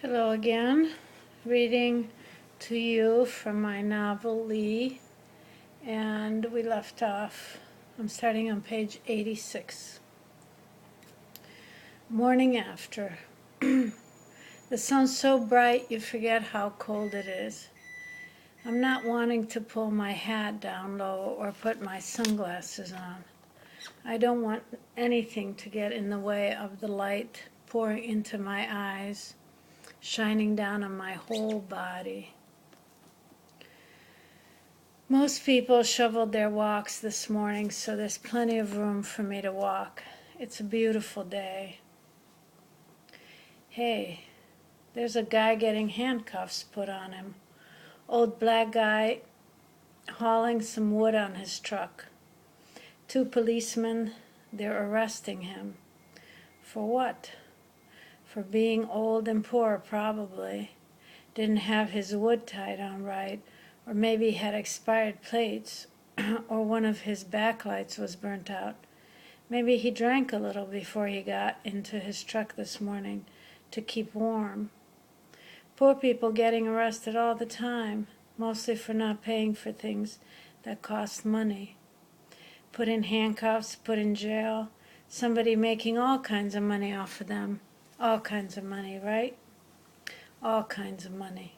Hello again, reading to you from my novel Lee, and we left off. I'm starting on page 86. Morning after. The sun's so bright you forget how cold it is. I'm not wanting to pull my hat down low or put my sunglasses on. I don't want anything to get in the way of the light pouring into my eyes, shining down on my whole body. Most people shoveled their walks this morning, so there's plenty of room for me to walk. It's a beautiful day. Hey, there's a guy getting handcuffs put on him. Old black guy hauling some wood on his truck. 2 policemen, they're arresting him. For what? For being old and poor, probably. Didn't have his wood tied on right, or maybe had expired plates, or one of his backlights was burnt out. Maybe he drank a little before he got into his truck this morning to keep warm. Poor people getting arrested all the time, mostly for not paying for things that cost money. Put in handcuffs, put in jail, somebody making all kinds of money off of them. All kinds of money, right? All kinds of money.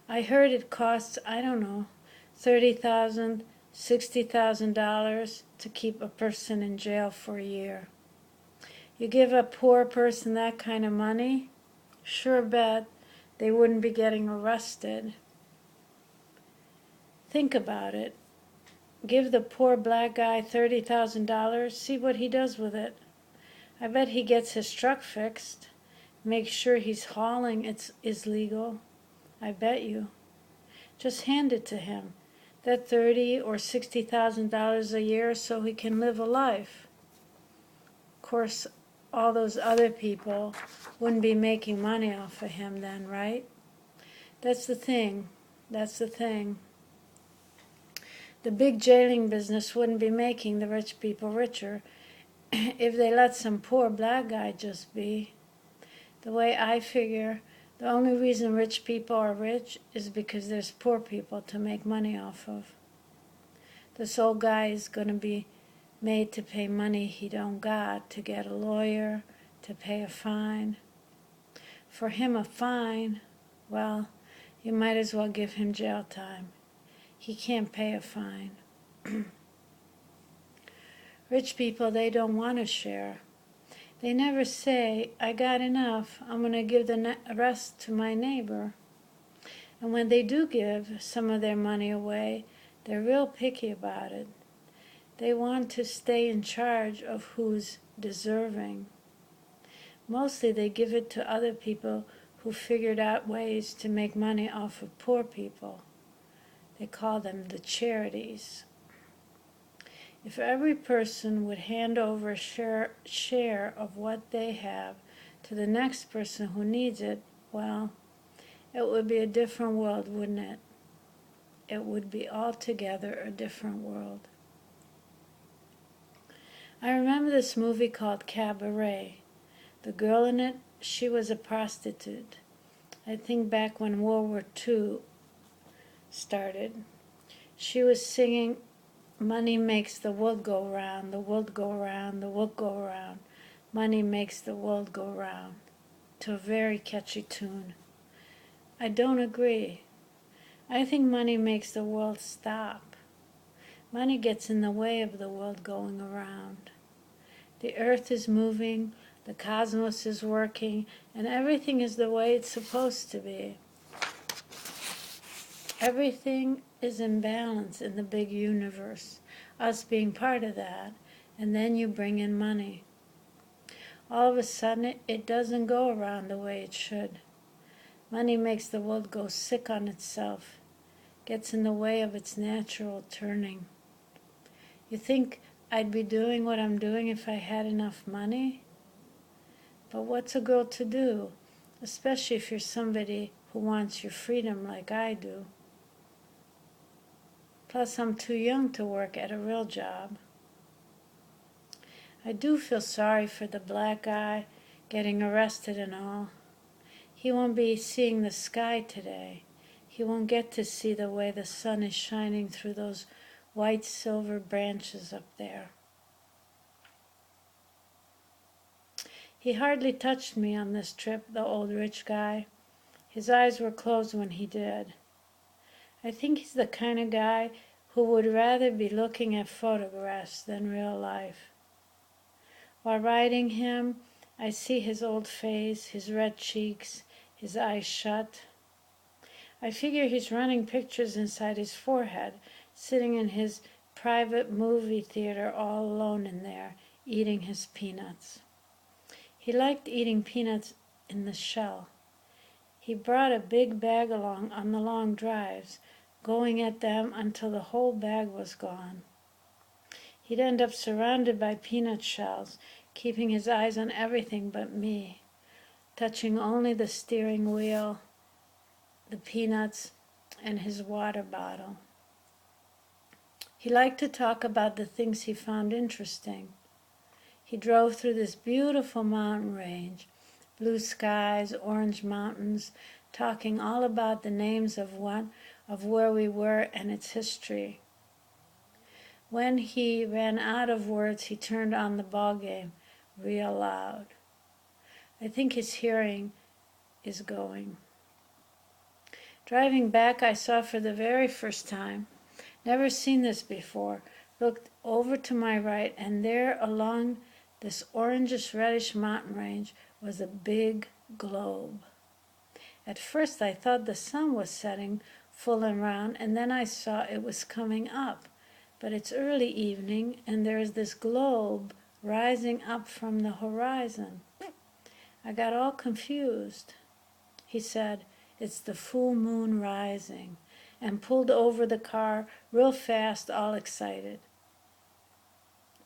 I heard it costs, I don't know, $30,000, $60,000 to keep a person in jail for a year. You give a poor person that kind of money, sure bet they wouldn't be getting arrested. Think about it. Give the poor black guy $30,000, see what he does with it. I bet he gets his truck fixed, make sure he's hauling is legal. I bet you. Just hand it to him, that $30,000 or $60,000 a year, so he can live a life. Of course, all those other people wouldn't be making money off of him then, right? That's the thing. That's the thing. The big jailing business wouldn't be making the rich people richer if they let some poor black guy just be. The way I figure, the only reason rich people are rich is because there's poor people to make money off of. This old guy is going to be made to pay money he don't got, to get a lawyer, to pay a fine. For him, a fine, well, you might as well give him jail time. He can't pay a fine. Rich people, they don't want to share. They never say, I got enough, I'm going to give the rest to my neighbor. And when they do give some of their money away, they're real picky about it. They want to stay in charge of who's deserving. Mostly they give it to other people who figured out ways to make money off of poor people. They call them the charities. If every person would hand over a share of what they have to the next person who needs it, well, it would be a different world, wouldn't it? It would be altogether a different world. I remember this movie called Cabaret. The girl in it, she was a prostitute. I think back when World War II started. She was singing, money makes the world go round, the world go round, the world go round. Money makes the world go round, to a very catchy tune. I don't agree. I think money makes the world stop. Money gets in the way of the world going around. The earth is moving, the cosmos is working, and everything is the way it's supposed to be. Everything is in balance in the big universe, us being part of that, and then you bring in money. All of a sudden, it doesn't go around the way it should. Money makes the world go sick on itself, gets in the way of its natural turning. You think I'd be doing what I'm doing if I had enough money? But what's a girl to do, especially if you're somebody who wants your freedom like I do? Plus, I'm too young to work at a real job. I do feel sorry for the black guy getting arrested and all. He won't be seeing the sky today. He won't get to see the way the sun is shining through those white silver branches up there. He hardly touched me on this trip, the old rich guy. His eyes were closed when he did. I think he's the kind of guy who would rather be looking at photographs than real life. While riding him, I see his old face, his red cheeks, his eyes shut. I figure he's running pictures inside his forehead, sitting in his private movie theater all alone in there, eating his peanuts. He liked eating peanuts in the shell. He brought a big bag along on the long drives, going at them until the whole bag was gone. He'd end up surrounded by peanut shells, keeping his eyes on everything but me, touching only the steering wheel, the peanuts, and his water bottle. He liked to talk about the things he found interesting. He drove through this beautiful mountain range, blue skies, orange mountains, talking all about the names of where we were and its history. When he ran out of words, he turned on the ball game real loud. I think his hearing is going. Driving back, I saw for the very first time, never seen this before, looked over to my right, and there along this orangish-reddish mountain range was a big globe. At first I thought the sun was setting full and round, and then I saw it was coming up. But it's early evening, and there is this globe rising up from the horizon. I got all confused. He said, "It's the full moon rising," and pulled over the car real fast, all excited.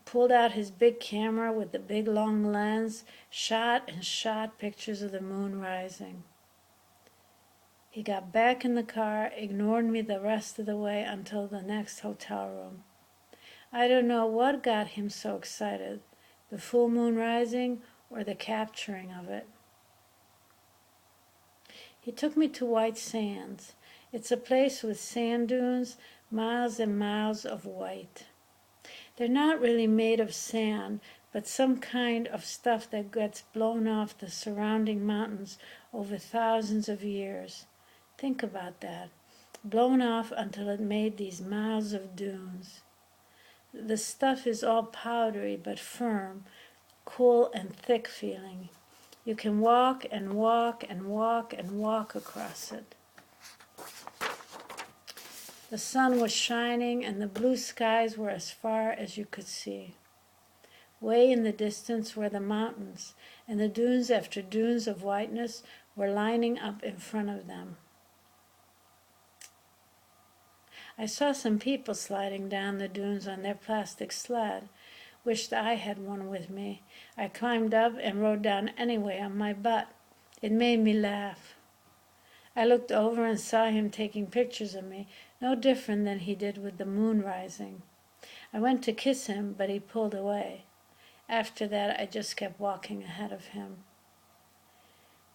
Pulled out his big camera with the big long lens, shot pictures of the moon rising. He got back in the car, ignored me the rest of the way until the next hotel room. I don't know what got him so excited, the full moon rising or the capturing of it. He took me to White Sands. It's a place with sand dunes, miles and miles of white. They're not really made of sand, but some kind of stuff that gets blown off the surrounding mountains over thousands of years. Think about that. Blown off until it made these miles of dunes. The stuff is all powdery but firm, cool and thick feeling. You can walk and walk and walk and walk across it. The sun was shining and the blue skies were as far as you could see. Way in the distance were the mountains, and the dunes after dunes of whiteness were lining up in front of them. I saw some people sliding down the dunes on their plastic sled. Wished I had one with me. I climbed up and rode down anyway on my butt. It made me laugh. I looked over and saw him taking pictures of me, no different than he did with the moon rising. I went to kiss him, but he pulled away. After that, I just kept walking ahead of him.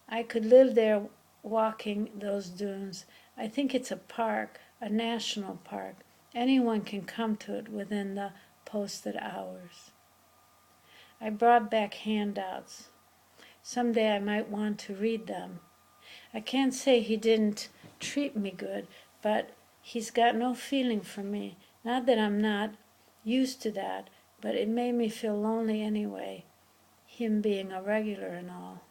I could live there walking those dunes. I think it's a park, a national park. Anyone can come to it within the posted hours. I brought back handouts. Someday I might want to read them. I can't say he didn't treat me good, but he's got no feeling for me. Not that I'm not used to that, but it made me feel lonely anyway, him being a regular and all.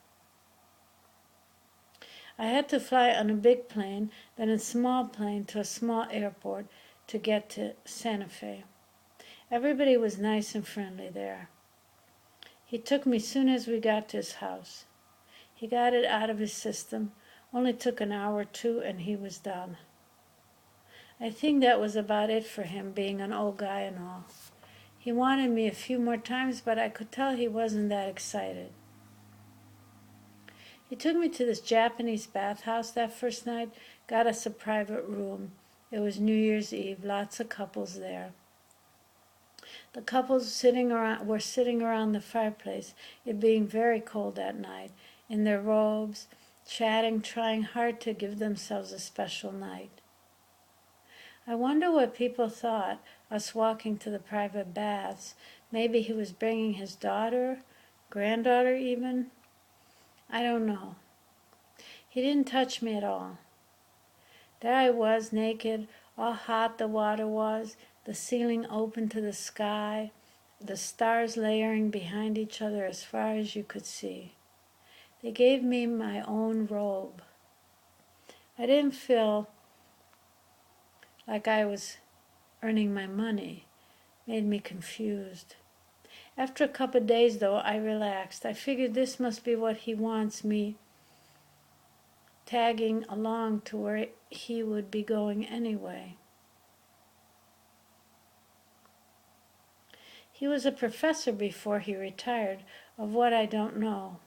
I had to fly on a big plane, then a small plane to a small airport to get to Santa Fe. Everybody was nice and friendly there. He took me soon as we got to his house. He got it out of his system. Only took an hour or two and he was done. I think that was about it for him, being an old guy and all. He wanted me a few more times, but I could tell he wasn't that excited. He took me to this Japanese bathhouse that first night, got us a private room. It was New Year's Eve, lots of couples there. The couples were sitting around the fireplace, it being very cold that night, in their robes, chatting, trying hard to give themselves a special night. I wonder what people thought, us walking to the private baths. Maybe he was bringing his daughter, granddaughter even. I don't know. He didn't touch me at all. There I was, naked, all hot the water was, the ceiling open to the sky, the stars layering behind each other as far as you could see. They gave me my own robe. I didn't feel like I was earning my money. Made me confused. After a couple of days, though, I relaxed. I figured this must be what he wants me tagging along to where he would be going anyway. He was a professor before he retired, of what I don't know.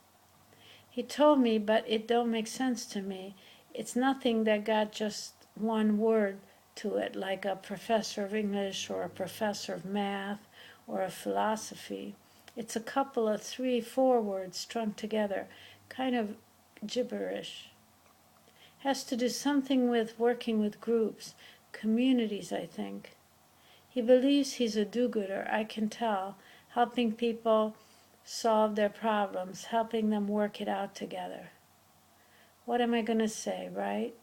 He told me, but it don't make sense to me. It's nothing that got just one word to it, like a professor of English or a professor of math or of philosophy. It's a couple of 3, 4 words strung together, kind of gibberish. Has to do something with working with groups, communities, I think. He believes he's a do-gooder, I can tell, helping people solve their problems, helping them work it out together. What am I going to say, right?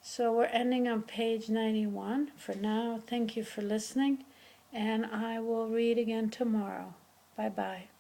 So we're ending on page 91 for now. Thank you for listening, and I will read again tomorrow. Bye-bye.